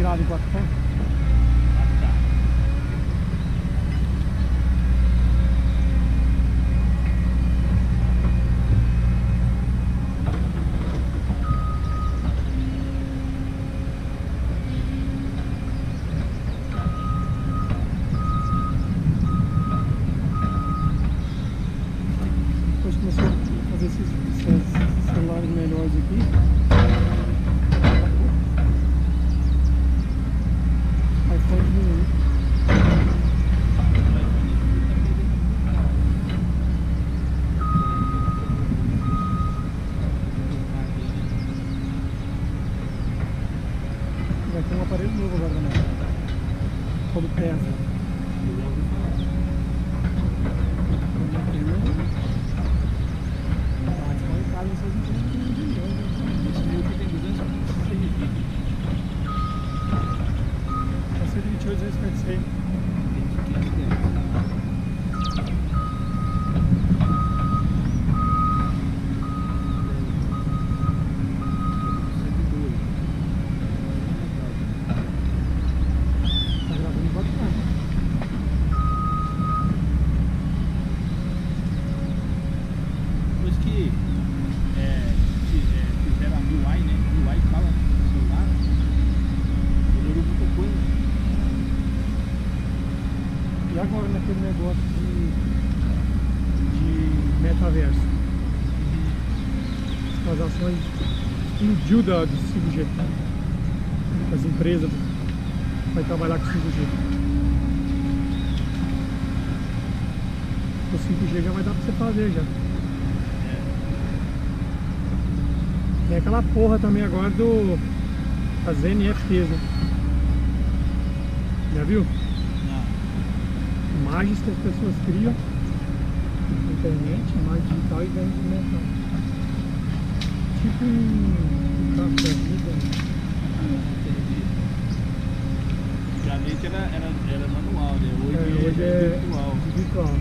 grado em 4K? Depois começou a fazer esses celulares melhores aqui. iPhone diminuiu. Vai ter um aparelho novo agora também. Como pesa. E agora naquele negócio de metaverso, as transações explodiu do 5G, as empresas vai trabalhar com 5G. O 5G já vai dar pra você fazer já. Tem aquela porra também agora das NFTs, né? Já viu? Imagens que as pessoas criam na internet, imagem digital e ganham de mercado. Tipo um carro da vida. Antigamente era manual, né? Hoje é virtual.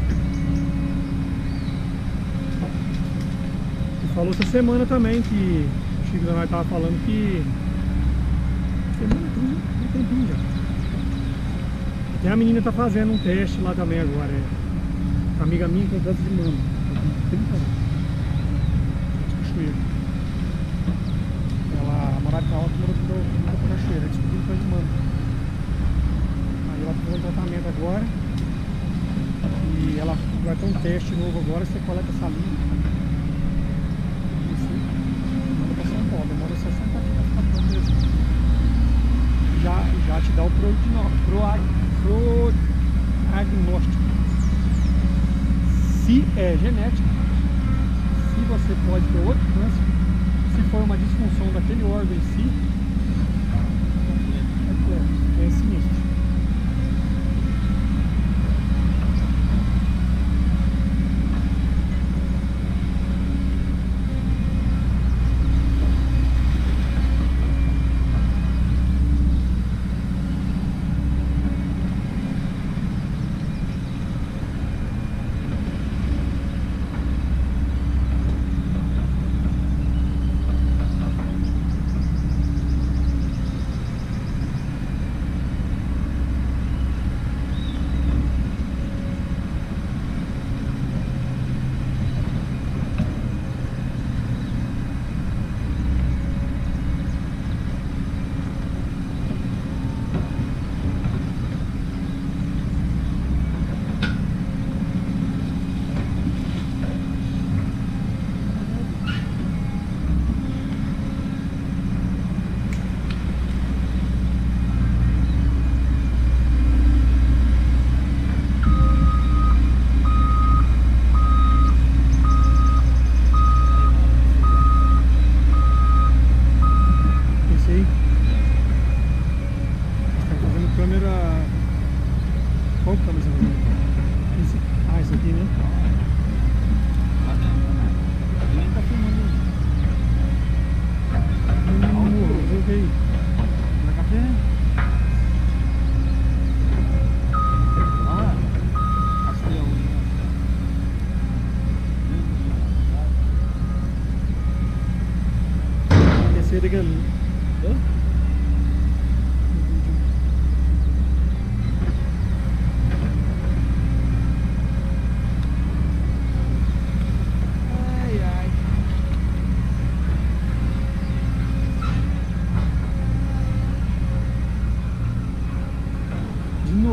E falou essa semana também que o Chico Zanardi estava falando que semana tem um tempinho já. E a menina tá fazendo um teste lá também agora. A amiga minha tem câncer de mama. 30 anos. Cachoeira. Ela, a morada de alta morou pra Cachoeira. Descobriu câncer de mama. Aí ela tá fazendo tratamento agora. E ela vai ter um teste novo agora. Você coleta essa linha. E manda pra São Paulo. Demora 60 dias pra ficar pronto mesmo. Já te dá o prognóstico. Se é genético, se você pode ter outro câncer, se for uma disfunção daquele órgão em si, é sinistro.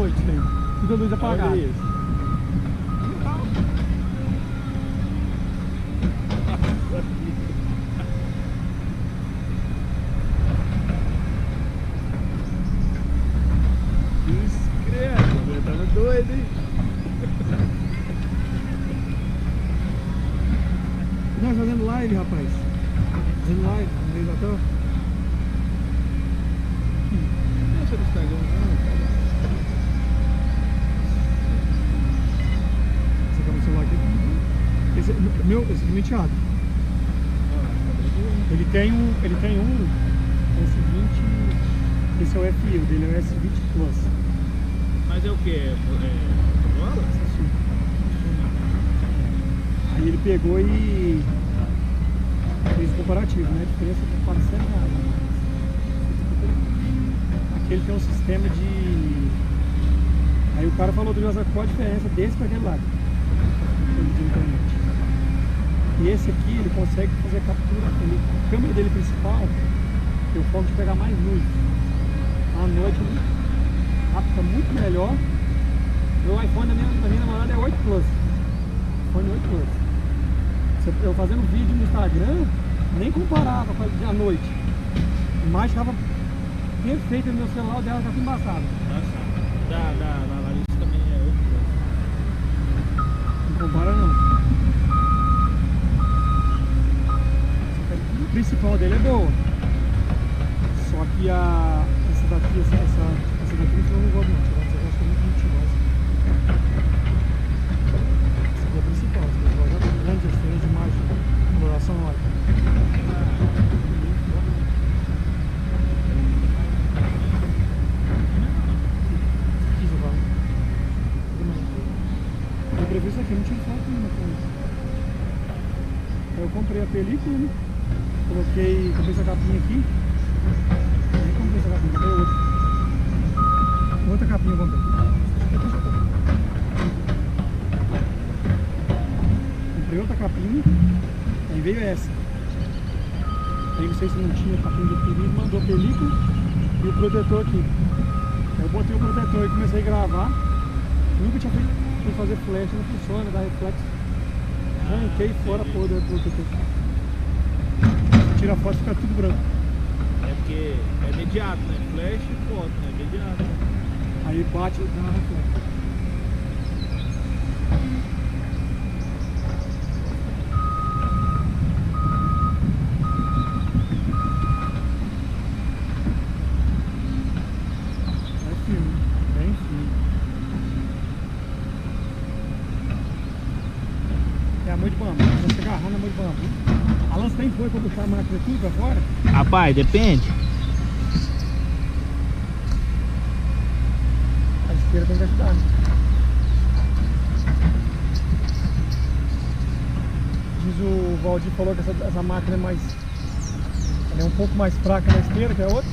noite, tem. Tudo a luz apagada. Olha isso. Discreto, eu tava doido, hein? Nós fazendo live, rapaz. Fazendo live, no meio da tela. Deixa no Instagram, não, cara. Você quer meu celular aqui? Esse é meu, esse é menteado. Ele tem um S20, esse é o FE, o dele é o S20 Plus. Mas é o que? É bola? Aí ele pegou e fez o comparativo, né? A diferença de 400 reais. Aquele tem um sistema de... Aí o cara falou do José, qual a diferença desse para aquele lado? E esse aqui, ele consegue fazer a captura, a câmera dele principal, tem o foco de pegar mais luz. À noite ele capta muito melhor. Meu iPhone da minha namorada é 8 Plus. iPhone 8 Plus. Eu fazendo vídeo no Instagram, nem comparava com a de à noite. A imagem estava perfeita no meu celular, o dela estava embaçada. Da Larissa também é 8 Plus. Não compara não. O principal dele é boa. Só que essa daqui eu não gosto não. Essa daqui é muito mentirosa. Essa aqui é a principal. Essa daqui é a grande diferença de imagem, coloração hora. Eu previ isso aqui, não tinha foto nenhuma com isso. Eu comprei a película, né? Comprei essa capinha aqui. Nem comprei essa capinha, comprei outra. Outra capinha eu comprei. Comprei outra capinha, aí veio essa. Aí não sei se não tinha capinha de perigo, mandou a película e o protetor aqui. Aí eu botei o protetor e comecei a gravar. Nunca tinha feito, fui fazer flash, não funciona, dá reflexo. Arranquei fora a porra do protetor. Tira a foto e fica tudo branco. É porque é imediato, né? Flash e foto, né? Imediato. Aí bate e dá reflexo. É firme, bem firme. É a mão de bambu, você agarrar na mão de bambu. Alan, você tem foi pra botar a máquina aqui pra fora? Rapaz, depende. A esteira tem que ajudar, né? Diz o Valdir, falou que essa máquina é mais... Ela é um pouco mais fraca na esteira que a outra.